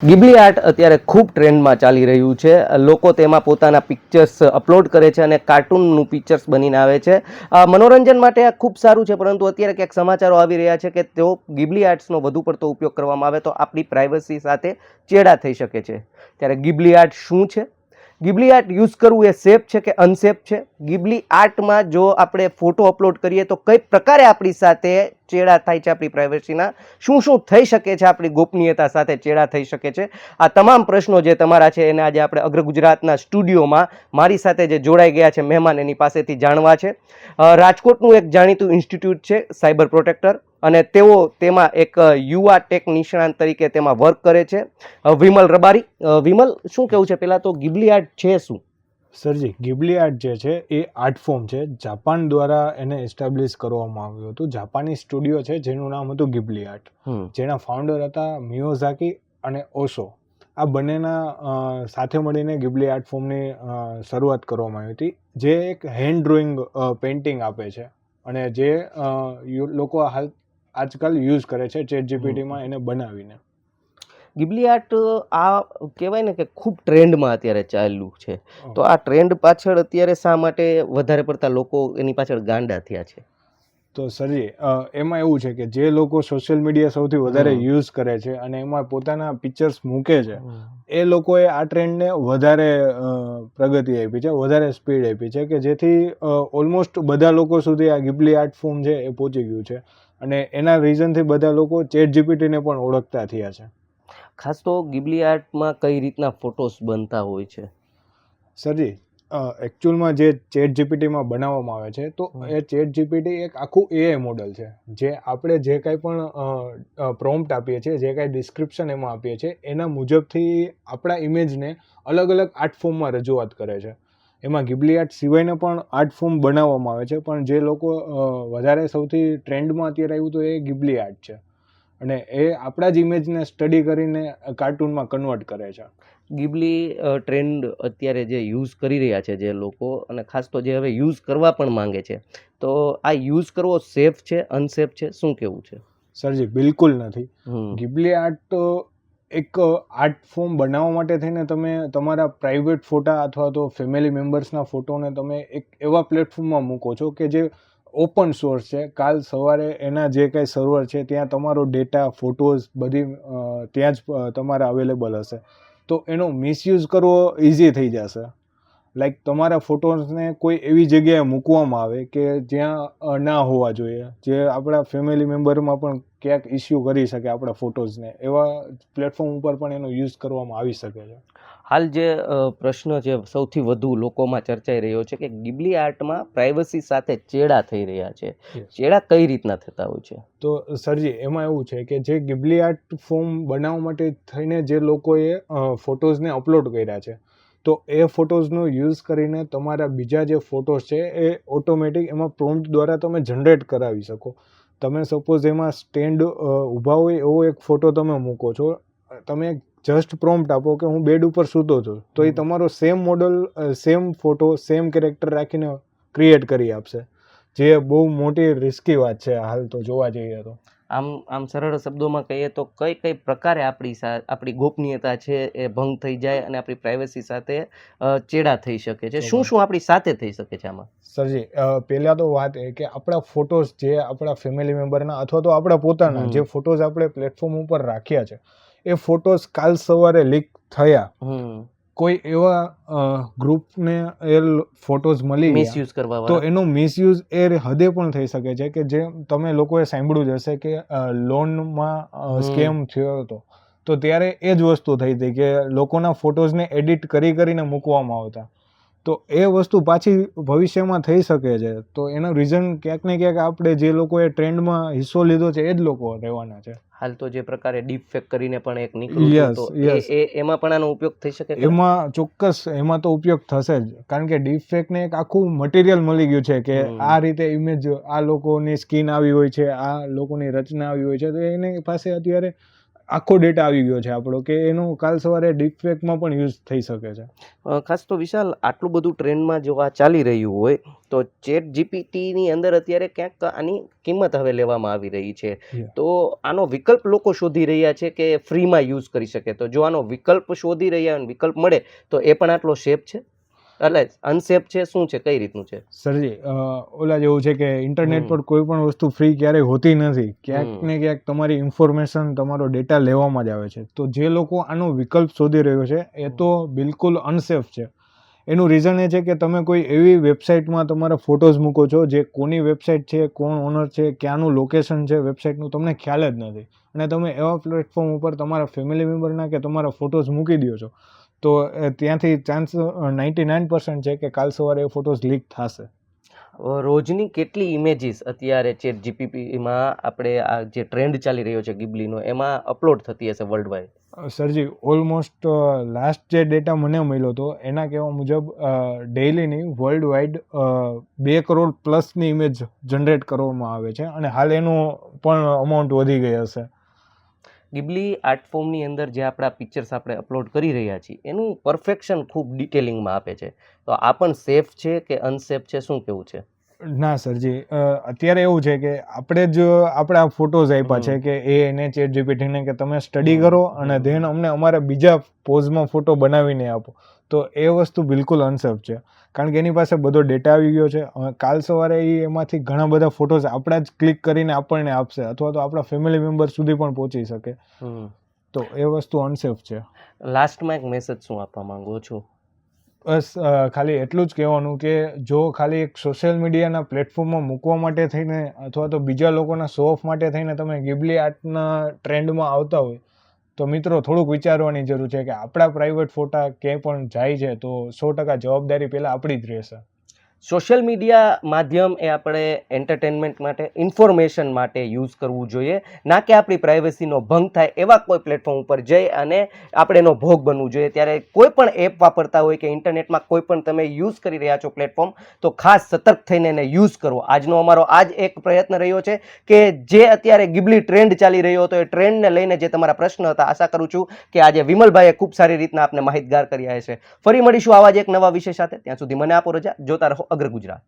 ગિબલી art અત્યારે ખૂબ ટ્રેન્ડમાં ચાલી રહ્યું છે. લોકો તેમાં પોતાના પિક્ચર્સ અપલોડ કરે છે અને કાર્ટૂનનું પિક્ચર્સ બનીને આવે છે. મનોરંજન માટે આ ખૂબ સારું છે, પરંતુ અત્યારે ક્યાંક સમાચારો આવી રહ્યા છે કે તેઓ ગિબલી આર્ટ્સનો વધુ પડતો ઉપયોગ કરવામાં આવે તો આપણી પ્રાઇવસી સાથે ચેડા થઈ શકે છે. ત્યારે ગિબલી આર્ટ શું છે? ગિબલી આર્ટ યુઝ કરવું એ સેફ છે કે અનસેફ છે? ગિબલી આર્ટમાં જો આપણે ફોટો અપલોડ કરીએ તો કઈ પ્રકારે આપણી સાથે ચેડા થાય છે, આપણી પ્રાઇવસીના શું શું થઈ શકે છે, આપણી ગોપનીયતા સાથે ચેડા થઈ શકે છે? આ તમામ પ્રશ્નો જે તમારા છે એને આજે આપણે અગ્ર ગુજરાતના સ્ટુડિયોમાં મારી સાથે જે જોડાઈ ગયા છે મહેમાન એની પાસેથી જાણવા છે. રાજકોટનું એક જાણીતું ઇન્સ્ટિટ્યૂટ છે સાયબર પ્રોટેક્ટર, અને તેઓ તેમાં એક યુવા ટેક નિષ્ણાંત તરીકે તેમાં વર્ક કરે છે. વિમલ રબારી. વિમલ, શું કહેવું છે પહેલાં તો ગિબલી આર્ટ છે શું? સરજી, ગિબલી આર્ટ જે છે એ આર્ટ ફોર્મ છે. જાપાન દ્વારા એને એસ્ટાબ્લિશ કરવામાં આવ્યું હતું. જાપાની સ્ટુડિયો છે જેનું નામ હતું ગિબલી આર્ટ, જેના ફાઉન્ડર હતા મિયાઝાકી અને ઓશો. આ બંનેના સાથે મળીને ગિબલી આર્ટ ફોર્મની શરૂઆત કરવામાં આવી હતી, જે એક હેન્ડ ડ્રોઈંગ પેઇન્ટિંગ આપે છે અને જે લોકો આજકાલ યુઝ કરે છે ચેટ જીપીટીમાં એને બનાવીને. ગિબલી આર્ટ આ કહેવાય ને કે ખૂબ ટ્રેન્ડમાં અત્યારે ચાલ્યું છે, તો આ ટ્રેન્ડ પાછળ અત્યારે શા માટે વધારે પડતા લોકો એની પાછળ ગાંડા થયા છે? તો સરજી, એમાં એવું છે કે જે લોકો સોશિયલ મીડિયા સૌથી વધારે યુઝ કરે છે અને એમાં પોતાના પિક્ચર્સ મૂકે છે, એ લોકોએ આ ટ્રેન્ડને વધારે પ્રગતિ આપી છે, વધારે સ્પીડ આપી છે, કે જેથી ઓલમોસ્ટ બધા લોકો સુધી આ ગિબલી આર્ટ ફોર્મ છે એ પહોંચી ગયું છે અને એના રીઝનથી બધા લોકો ચેટ જીપીટીને પણ ઓળખતા થયા છે. ખાસ તો ગિબલી આર્ટમાં કઈ રીતના ફોટોસ બનતા હોય છે? સરજી, એકચ્યુઅલમાં જે ચેટ જીપીટીમાં બનાવવામાં આવે છે, તો એ ચેટ જીપીટી એક આખું એઆઈ મોડલ છે. જે આપણે જે કાંઈ પણ પ્રોમ્પ્ટ આપીએ છીએ, જે કાંઈ ડિસ્ક્રિપ્શન એમાં આપીએ છીએ, એના મુજબથી આપણા ઇમેજને અલગ અલગ આર્ટ ફોર્મમાં રજૂઆત કરે છે. એમાં ગિબલી આર્ટ સિવાયને પણ આર્ટ ફોર્મ બનાવવામાં આવે છે, પણ જે લોકો વધારે સૌથી ટ્રેન્ડમાં અત્યારે આવ્યું તો એ ગિબલી આર્ટ છે અને એ આપણા જ ઇમેજને સ્ટડી કરીને કાર્ટૂનમાં કન્વર્ટ કરે છે. ગિબલી ટ્રેન્ડ અત્યારે જે યુઝ કરી રહ્યા છે જે લોકો, અને ખાસ તો જે હવે યુઝ કરવા પણ માંગે છે, તો આ યુઝ કરવો સેફ છે, અનસેફ છે, શું કેવું છે? સરજી, બિલકુલ નથી. ગિબલી આર્ટ એક આર્ટ ફોર્મ બનાવવા માટે થઈને તમે તમારા પ્રાઇવેટ ફોટા અથવા તો ફેમિલી મેમ્બર્સના ફોટોને તમે એક એવા પ્લેટફોર્મમાં મૂકો છો કે જે ઓપન સોર્સ છે. કાલ સવારે એના જે કાંઈ સર્વર છે ત્યાં તમારો ડેટા, ફોટોઝ બધી ત્યાં જ તમારા અવેલેબલ હશે, તો એનો મિસયુઝ કરવો ઇઝી થઈ જશે. લાઈક તમારા ફોટોઝને કોઈ એવી જગ્યાએ મૂકવામાં આવે કે જ્યાં ના હોવા જોઈએ, જે આપણા ફેમિલી મેમ્બરમાં પણ ક્યાંક ઇસ્યુ કરી શકે આપણા ફોટોઝને, એવા પ્લેટફોર્મ ઉપર પણ એનો યુઝ કરવામાં આવી શકે છે. હાલ જે પ્રશ્ન જે સૌથી વધુ લોકોમાં ચર્ચાઈ રહ્યો છે કે ગિબલી આર્ટમાં પ્રાઇવસી સાથે ચેડા થઈ રહ્યા છે, ચેડા કઈ રીતના થતા હોય છે? તો સરજી, એમાં એવું છે કે જે ગિબલી આર્ટ ફોર્મ બનાવવા માટે થઈને જે લોકોએ ફોટોઝને અપલોડ કર્યા છે, તો એ ફોટોઝનો યુઝ કરીને તમારા બીજા જે ફોટોઝ છે એ ઓટોમેટિક એમાં પ્રોમ્પ્ટ દ્વારા તમે જનરેટ કરાવી શકો. તમે સપોઝ એમાં સ્ટેન્ડ ઊભા હોય એવો એક ફોટો તમે મૂકો છો, તમે જસ્ટ પ્રોમ્પ્ટ આપો કે હું બેડ ઉપર સૂતો છું, તો એ તમારો same model, same photo, same character રાખીને ક્રિએટ કરી આપશે, જે બહુ મોટી રિસ્કી વાત છે હાલ તો જોવા જઈએ તો. આમ સરળ શબ્દોમાં કહીએ તો કઈ પ્રકારે આપણી ગોપનીયતા છે એ ભંગ થઈ જાય અને આપણી પ્રાઇવસી સાથે ચેડા થઈ શકે છે? શું શું આપણી સાથે થઈ શકે છે આમાં? સરજી, પહેલા તો વાત એ કે આપણા ફોટોઝ જે આપણા ફેમિલી મેમ્બરના અથવા તો આપણા પોતાના જે ફોટોઝ આપણે પ્લેટફોર્મ ઉપર રાખ્યા છે, એ ફોટોઝ કાલ સવારે લીક થયા, કોઈ એવા ગ્રુપને એ ફોટોઝ મળી મિસયુઝ કરવા, તો એનો મિસયુઝ એ હદે પણ થઈ શકે છે કે જે તમે લોકોએ સાંભળ્યું જ હશે કે લોનમાં સ્કેમ થયો હતો, તો ત્યારે એ જ વસ્તુ થઈ હતી કે લોકોના ફોટોઝને એડિટ કરીને મૂકવામાં આવતા. તો એ વસ્તુ પાછી ભવિષ્યમાં થઈ શકે છે. તો એનો રીઝન ક્યાંક ને ક્યાંક આપણે જે લોકોએ ટ્રેન્ડમાં હિસ્સો લીધો છે એ જ લોકો રહેવાના છે. હાલ તો જે પ્રકારે ડીપ ફેક કરીને પણ એક નીકળ્યું તો એમાં પણ આનો ઉપયોગ થઈ શકે? એમાં ચોક્કસ એમાં તો ઉપયોગ થશે જ, કારણ કે ડીપ ફેકને એક આખું મટીરિયલ મળી ગયું છે કે આ રીતે ઇમેજ, આ લોકોની સ્કિન આવી હોય છે, આ લોકોની રચના આવી હોય છે, તો એની પાસે અત્યારે આખો ડેટા આવી ગયો છે આપણો, કે એનો કાલ સવારે ડીપફેકમાં પણ યુઝ થઈ શકે છે. ખાસ તો વિશાલ, આટલું બધું ટ્રેન્ડમાં જો આ ચાલી રહ્યું હોય તો ચેટ જીપીટીની અંદર અત્યારે ક્યાંક આની કિંમત હવે લેવામાં આવી રહી છે. Yeah. તો આનો વિકલ્પ લોકો શોધી રહ્યા છે કે ફ્રીમાં યુઝ કરી શકે. તો જો આનો વિકલ્પ શોધી રહ્યા અને વિકલ્પ મળે તો એ પણ આટલો સેફ છે, એટલે અનસેફ છે, શું છે, કઈ રીતનું છે? સરજી, ઓલા જેવું છે કે ઇન્ટરનેટ પર કોઈ પણ વસ્તુ ફ્રી ક્યારેય હોતી નથી. ક્યાંક ને ક્યાંક તમારી ઇન્ફોર્મેશન, તમારો ડેટા લેવામાં જ આવે છે. તો જે લોકો આનો વિકલ્પ શોધી રહ્યો છે એ તો બિલકુલ અનસેફ છે. એનું રીઝન એ છે કે તમે કોઈ એવી વેબસાઇટમાં તમારા ફોટોઝ મૂકો છો જે કોની વેબસાઇટ છે, કોણ ઓનર છે, ક્યાંનું લોકેશન છે વેબસાઇટનું, તમને ખ્યાલ જ નથી. અને તમે એવા પ્લેટફોર્મ ઉપર તમારા ફેમિલી મેમ્બરના કે તમારા ફોટોઝ મૂકી દો છો, તો ત્યાંથી ચાન્સ 99% છે કે કાલ સવારે એ ફોટોઝ લીક થશે. રોજની કેટલી ઇમેજીસ અત્યારે ચેટ જીપીટીમાં આપણે આ જે ટ્રેન્ડ ચાલી રહ્યો છે ગિબલીનો, એમાં અપલોડ થતી હશે વર્લ્ડ વાઇડ? સરજી, ઓલમોસ્ટ લાસ્ટ જે ડેટા મને મળ્યો હતો એના કહેવા મુજબ ડેઇલીની world wide 2 crore પ્લસની image generate કરવામાં આવે છે, અને હાલ એનું પણ અમાઉન્ટ વધી ગઈ હશે. ગિબલી આર્ટ ફોર્મની અંદર જે આપણા પિક્ચર્સ આપણે અપલોડ કરી રહ્યા છીએ એનું પરફેક્શન ખૂબ ડિટેલિંગમાં આપે છે. તો આ પણ સેફ છે કે અનસેફ છે, શું કેવું છે? ના સરજી, અત્યારે એવું છે કે આપણે જ આપણા ફોટોઝ આપ્યા છે કે એને ચેટ જીપીટીને કે તમે સ્ટડી કરો અને ધેન અમને અમારા બીજા પોઝમાં ફોટો બનાવીને આપો, તો એ વસ્તુ બિલકુલ અનસેફ છે. કારણ કે એની પાસે બધો ડેટા આવી ગયો છે. કાલ સવારે એ એમાંથી ઘણા બધા ફોટોઝ આપણા જ ક્લિક કરીને આપણને આપશે, અથવા તો આપણા ફેમિલી મેમ્બર સુધી પણ પહોંચી શકે. તો એ વસ્તુ અનસેફ છે. લાસ્ટમાં એક મેસેજ શું આપવા માંગો છો? બસ ખાલી એટલું જ કહેવાનું કે જો ખાલી એક સોશિયલ મીડિયાના પ્લેટફોર્મમાં મૂકવા માટે થઈને અથવા તો બીજા લોકોના શો ઓફ માટે થઈને તમે ગિબલી આર્ટના ટ્રેન્ડમાં આવતા હોય તો મિત્રો થોડુંક વિચારવાની જરૂર છે કે આપણા પ્રાઇવેટ ફોટા ક્યાંય પણ જાય છે તો 100% જવાબદારી પહેલાં આપણી જ રહેશે. સોશિયલ મીડિયા માધ્યમ એ આપણે એન્ટરટેનમેન્ટ માટે, ઇન્ફોર્મેશન માટે યુઝ કરવું જોઈએ, ના કે આપણી પ્રાઇવસીનો ભંગ થાય એવા કોઈ પ્લેટફોર્મ ઉપર જઈ અને આપણે એનો ભોગ બનવું જોઈએ. ત્યારે કોઈ પણ એપ વાપરતા હોય કે ઇન્ટરનેટમાં કોઈ પણ તમે યુઝ કરી રહ્યા છો પ્લેટફોર્મ, તો ખાસ સતર્ક થઈને એને યુઝ કરો. આજનો અમારો આ જ એક પ્રયત્ન રહ્યો છે કે જે અત્યારે ગિબલી ટ્રેન્ડ ચાલી રહ્યો હતો એ ટ્રેન્ડને લઈને જે તમારા પ્રશ્ન હતા, આશા કરું છું કે આજે વિમલભાઈએ ખૂબ સારી રીતના આપને માહિતગાર કર્યા હશે. ફરી મળીશું આવા જ એક નવા વિષય સાથે. ત્યાં સુધી મને આપો રજા. જોતા રહો અગ્ર ગુજરાત.